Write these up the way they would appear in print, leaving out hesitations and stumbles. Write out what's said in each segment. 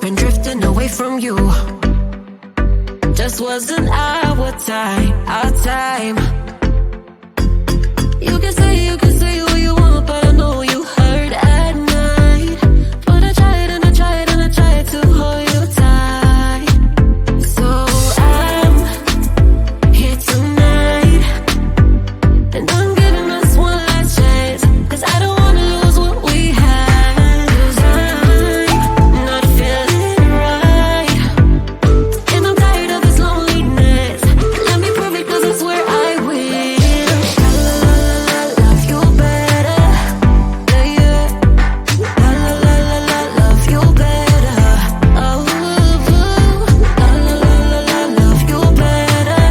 been drifting away from you. Just wasn't our time, our time. You can say what you want, but I know you hurt at night. But I tried and I tried and I tried to hold you tight. So I'm here tonight, and I'm giving us one last chance, 'cause I don't wanna lose what we had. 'Cause I'm not feeling right, and I'm tired of this loneliness. Let me prove it, 'cause I swear I will. Love you better, yeah, yeah. Love you better, oh, love you better, love you better,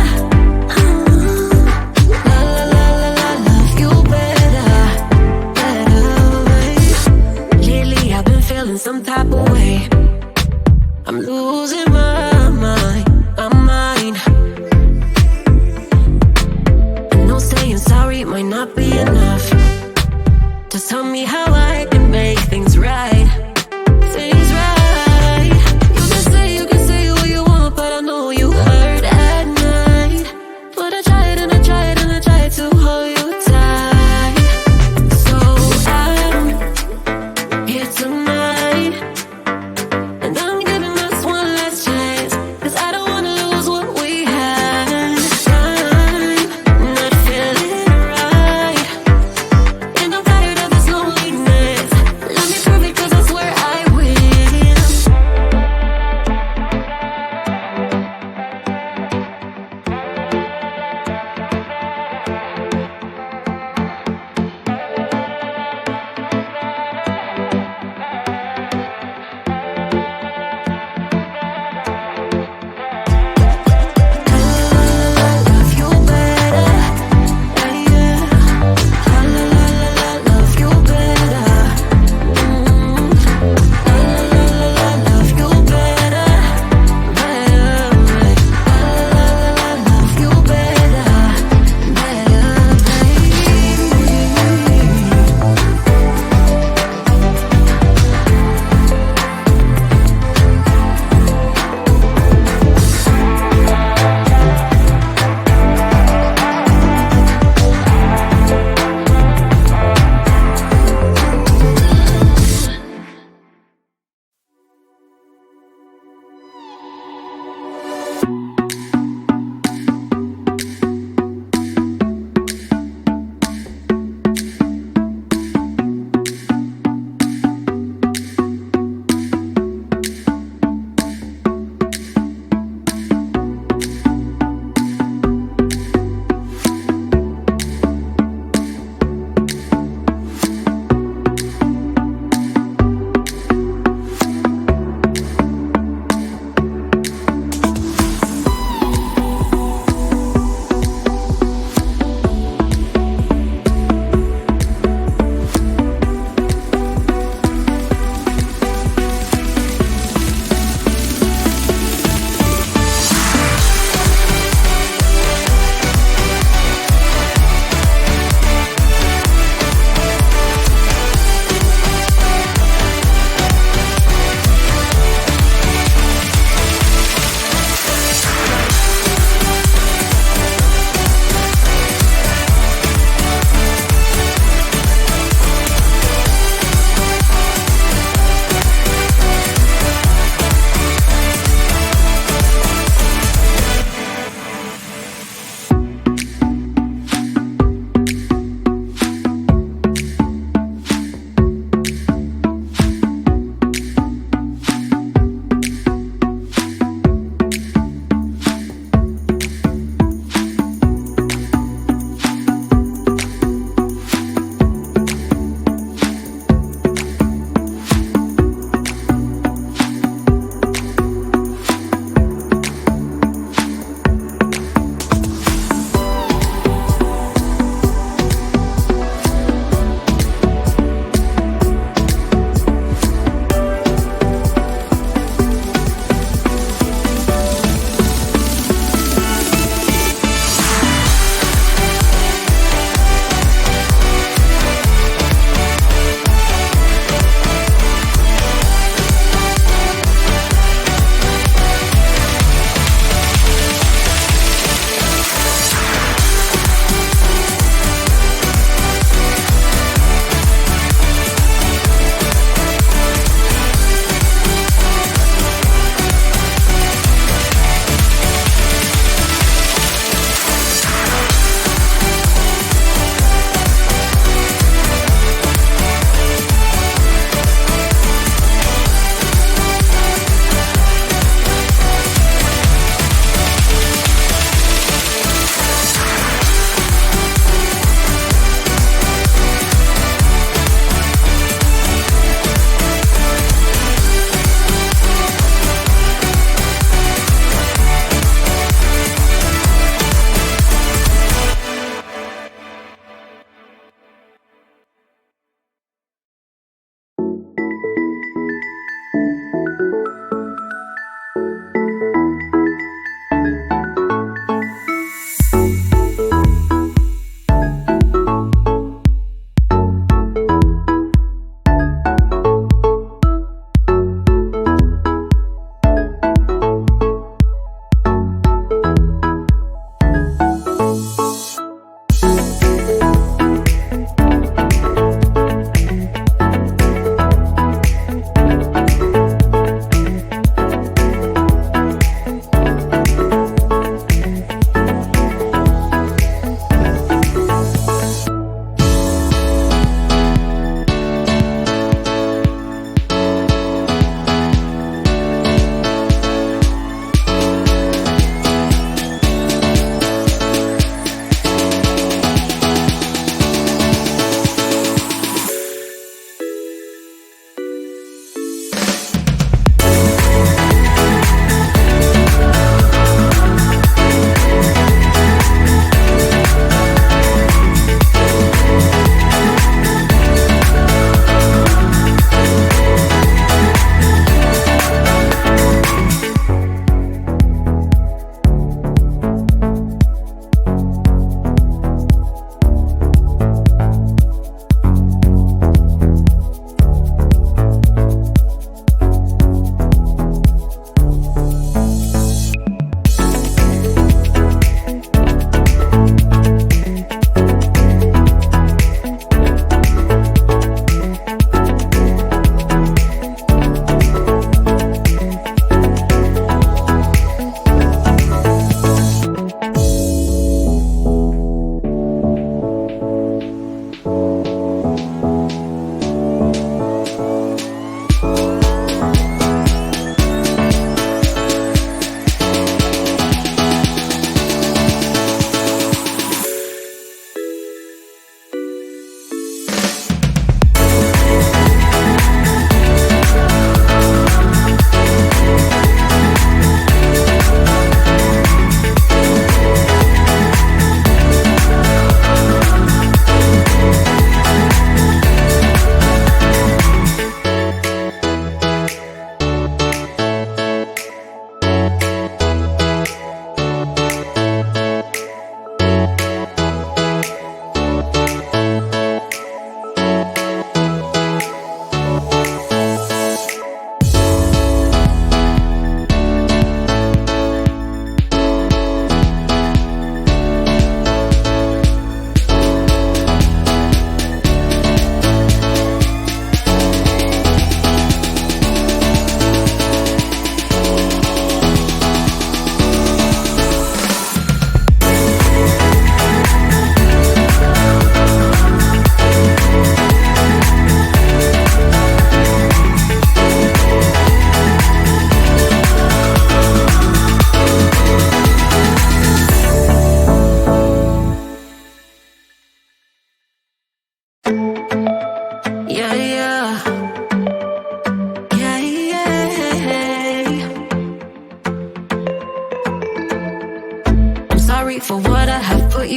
Lately I've been feeling some type of way. I'm losing my mind, my mind. I know saying sorry might not be enough. Just tell me how I can make things right, things right. You can say what you want, but I know you hurt at night. But I tried and I tried and I tried to hold you tight. So I'm here tonight, and I'm giving us one last chance, 'cause I don't wanna lose what we had. I'm not feeling right, and I'm tired of this loneliness.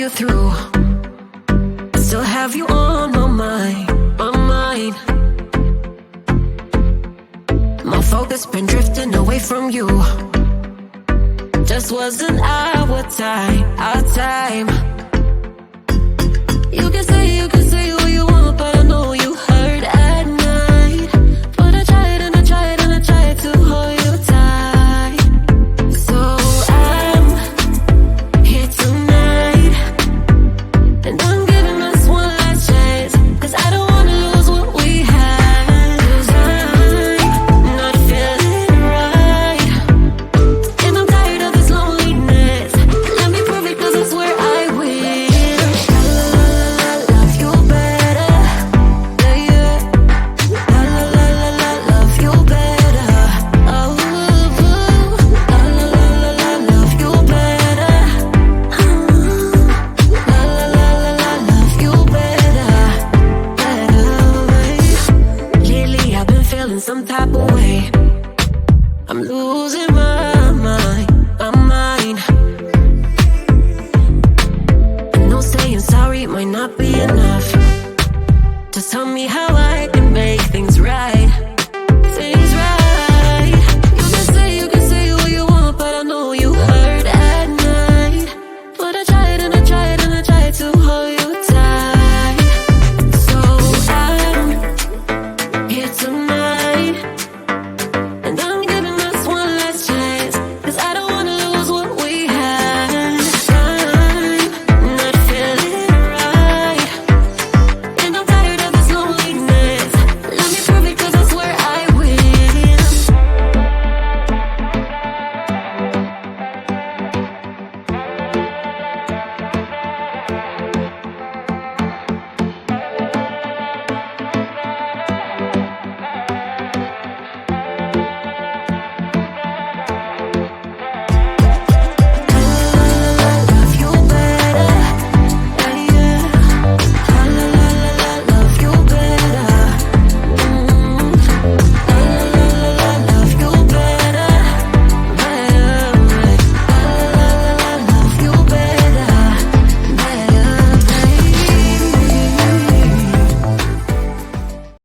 you through. I still have you on my mind, my mind. My focus been drifting away from you. Just wasn't our time, our time. You can say what you want, but I know you hurt at night. But I tried and I tried and I tried to hold you tight. So I'm here tonight, and I'm giving us one last chance, 'cause I don't wanna lose what we had. 'Cause I'm not feeling right, and I'm tired of this loneliness. Let me prove it, 'cause I swear I will. Love you better, yeah, yeah. Love you better, oh, love you better, love you better, better. Lately I've been feeling some type of way. I'm losing my mind, my mind. I know saying sorry might not be enough. Just tell me how